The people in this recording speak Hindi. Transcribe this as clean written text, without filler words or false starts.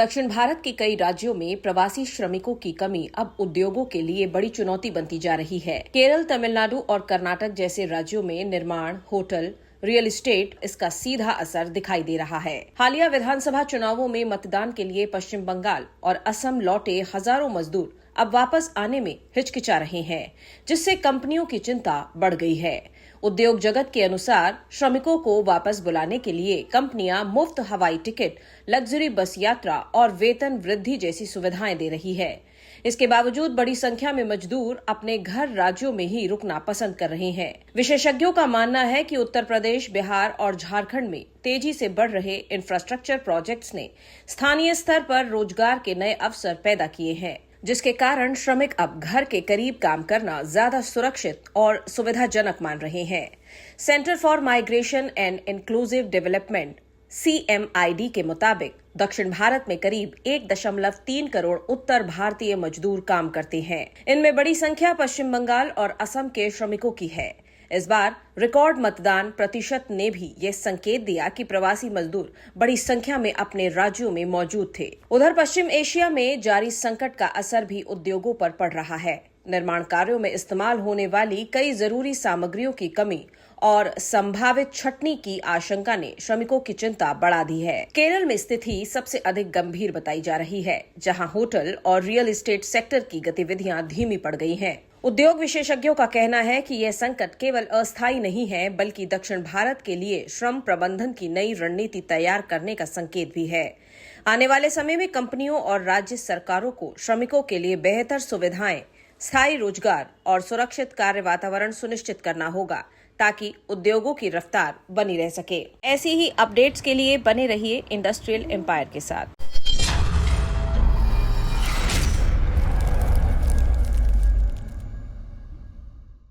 दक्षिण भारत के कई राज्यों में प्रवासी श्रमिकों की कमी अब उद्योगों के लिए बड़ी चुनौती बनती जा रही है। केरल, तमिलनाडु और कर्नाटक जैसे राज्यों में निर्माण, होटल, रियल एस्टेट इसका सीधा असर दिखाई दे रहा है। हालिया विधानसभा चुनावों में मतदान के लिए पश्चिम बंगाल और असम लौटे हजारों मजदूर अब वापस आने में हिचकिचा रहे हैं, जिससे कंपनियों की चिंता बढ़ गई है। उद्योग जगत के अनुसार श्रमिकों को वापस बुलाने के लिए कंपनियां मुफ्त हवाई टिकट, लग्जरी बस यात्रा और वेतन वृद्धि जैसी सुविधाएं दे रही है। इसके बावजूद बड़ी संख्या में मजदूर अपने घर राज्यों में ही रुकना पसंद कर रहे हैं। विशेषज्ञों का मानना है कि उत्तर प्रदेश, बिहार और झारखंड में तेजी से बढ़ रहे इंफ्रास्ट्रक्चर प्रोजेक्ट्स ने स्थानीय स्तर पर रोजगार के नए अवसर पैदा किए हैं, जिसके कारण श्रमिक अब घर के करीब काम करना ज्यादा सुरक्षित और सुविधाजनक मान रहे हैं। Centre for migration and inclusive development CMID के मुताबिक दक्षिण भारत में करीब 1.3 करोड़ उत्तर भारतीय मजदूर काम करते हैं। इनमें बड़ी संख्या पश्चिम बंगाल और असम के श्रमिकों की है। इस बार रिकॉर्ड मतदान प्रतिशत ने भी ये संकेत दिया कि प्रवासी मजदूर बड़ी संख्या में अपने राज्यों में मौजूद थे। उधर पश्चिम एशिया में जारी संकट का असर भी उद्योगों पर पड़ रहा है। निर्माण कार्यों में इस्तेमाल होने वाली कई जरूरी सामग्रियों की कमी और संभावित छटनी की आशंका ने श्रमिकों की चिंता बढ़ा दी है। केरल में स्थिति सबसे अधिक गंभीर बताई जा रही है, जहां होटल और रियल एस्टेट सेक्टर की गतिविधियां धीमी पड़ गई हैं। उद्योग विशेषज्ञों का कहना है कि यह संकट केवल अस्थायी नहीं है, बल्कि दक्षिण भारत के लिए श्रम प्रबंधन की नई रणनीति तैयार करने का संकेत भी है। आने वाले समय में कंपनियों और राज्य सरकारों को श्रमिकों के लिए बेहतर सुविधाएं, स्थायी रोजगार और सुरक्षित कार्य वातावरण सुनिश्चित करना होगा, ताकि उद्योगों की रफ्तार बनी रह सके। ऐसी ही अपडेट्स के लिए बने रहिए इंडस्ट्रियल एम्पायर के साथ।